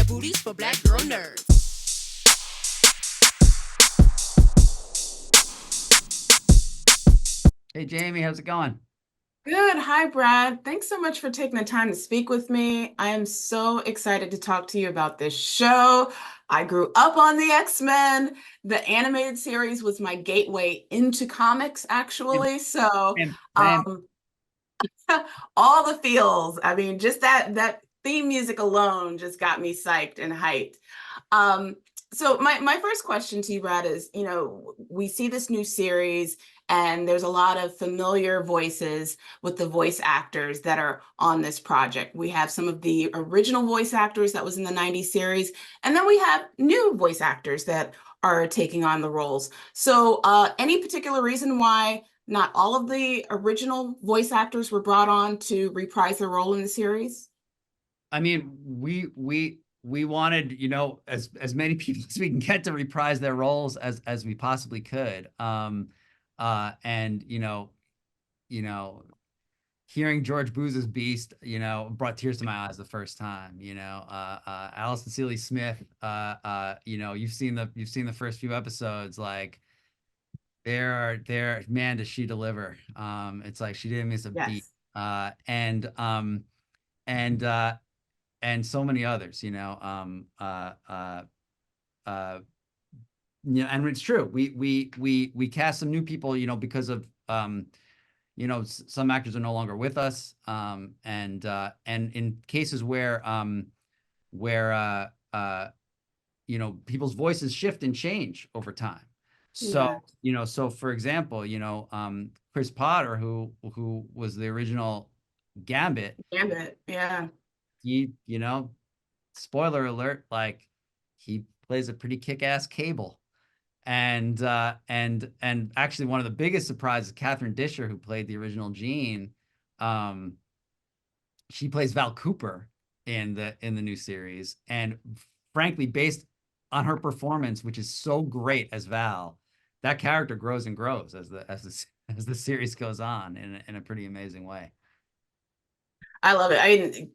booties for black girl nerds. Hey Jamie, how's it going? Good. Hi, Brad. Thanks so much for taking the time to speak with me. I am so excited to talk to you about this show. I grew up on the X-Men. The animated series was my gateway into comics, Same, actually. So, same. um, all the feels. I mean, just that theme music alone just got me psyched and hyped. Um, so my first question to you, Brad, is, we see this new series and there's a lot of familiar voices with the voice actors that are on this project. We have some of the original voice actors that was in the 90s series, and then we have new voice actors that are taking on the roles. So any particular reason why not all of the original voice actors were brought on to reprise their role in the series? I mean, we wanted, as many people as we can get to reprise their roles as we possibly could. And you know, hearing George Booza's Beast, brought tears to my eyes the first time. Alison Seeley Smith, you've seen the first few episodes, like there, man, does she deliver. It's like she didn't miss a beat. Yes. Uh, and um, and uh, and so many others, uh, and it's true. We cast some new people, because of some actors are no longer with us, and in cases where people's voices shift and change over time. So, Yeah. so for example, Chris Potter, who was the original Gambit, Gambit. Yeah. he, spoiler alert, like he plays a pretty kick-ass Cable. And actually one of the biggest surprises, Catherine Disher, who played the original Jean, um, she plays Val Cooper in the new series. And frankly, based on her performance, which is so great as Val, that character grows and grows as the series goes on in a pretty amazing way. I love it. I mean,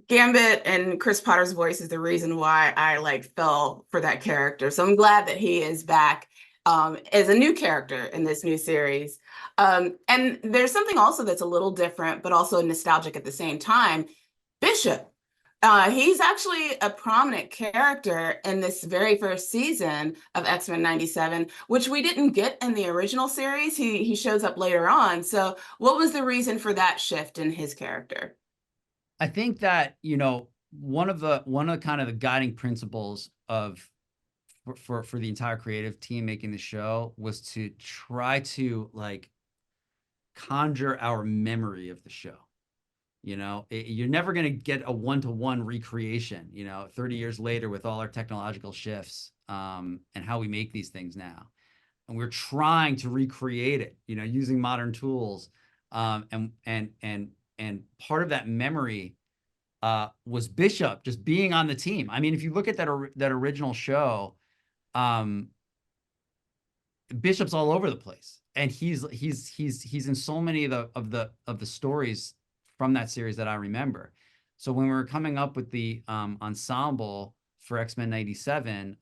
Gambit and Chris Potter's voice is the reason why I like fell for that character. So I'm glad that he is back as a new character in this new series. And there's something also that's a little different, but also nostalgic at the same time. Bishop. He's actually a prominent character in this very first season of X-Men 97, which we didn't get in the original series. He shows up later on. So what was the reason for that shift in his character? I think that, one of kind of the guiding principles of for the entire creative team making the show was to try to like conjure our memory of the show. You're never going to get a one-to-one recreation, 30 years later with all our technological shifts, and how we make these things now. And we're trying to recreate it, using modern tools. And part of that memory was Bishop just being on the team. I mean, if you look at that original show, um, Bishop's all over the place, and he's in so many of the stories from that series that I remember. So when we were coming up with the ensemble for X-Men 97,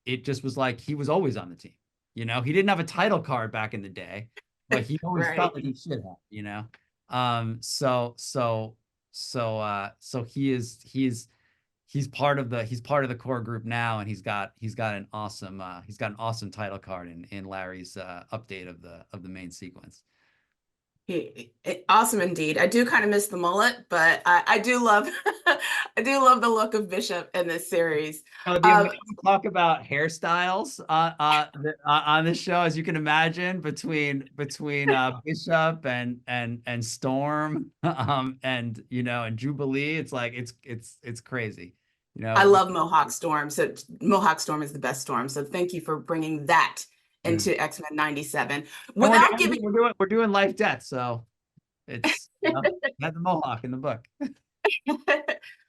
it just was like he was always on the team. He didn't have a title card back in the day, but he always Right. felt like he should have. So he's part of the core group now, and he's got an awesome title card in Larry's update of the main sequence. Awesome indeed. I do kind of miss the mullet, but I do love I do love the look of Bishop in this series. The amount Um, of talk about hairstyles on this show, as you can imagine, between Bishop and Storm, and Jubilee, it's like it's crazy. I love Mohawk Storm. So Mohawk Storm is the best storm. So thank you for bringing that Mm. into X-Men 97. And we're, Without and giving we're doing life death, so it's had the Mohawk in the book.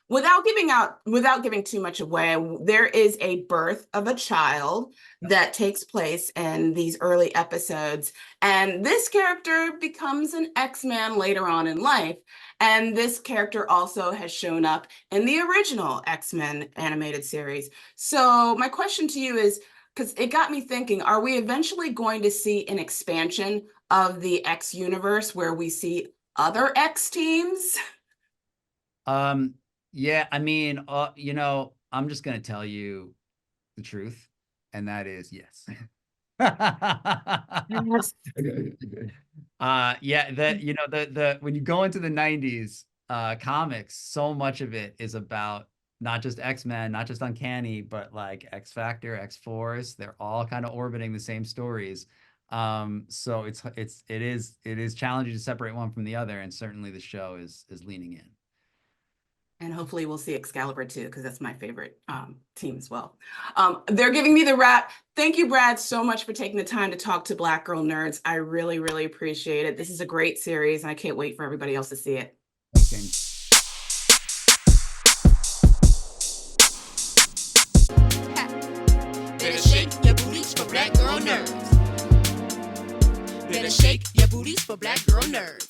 without giving too much away, there is a birth of a child that takes place in these early episodes, and this character becomes an X-Man later on in life. And this character also has shown up in the original X-Men animated series. So my question to you is, because it got me thinking, are we eventually going to see an expansion of the X universe where we see other X teams? Yeah, I mean, I'm just gonna tell you the truth, and that is yes. Yes. Yeah, the when you go into the 90s comics, so much of it is about not just X-Men, not just Uncanny, but like X Factor, X-Force. They're all kind of orbiting the same stories. So it is challenging to separate one from the other, and certainly the show is leaning in. And hopefully we'll see Excalibur too, because that's my favorite team as well. They're giving me the wrap. Thank you, Brad, so much for taking the time to talk to Black Girl Nerds. I really, really appreciate it. This is a great series, and I can't wait for everybody else to see it. Okay. Better shake your booties for Black Girl Nerds. Better shake your booties for Black Girl Nerds.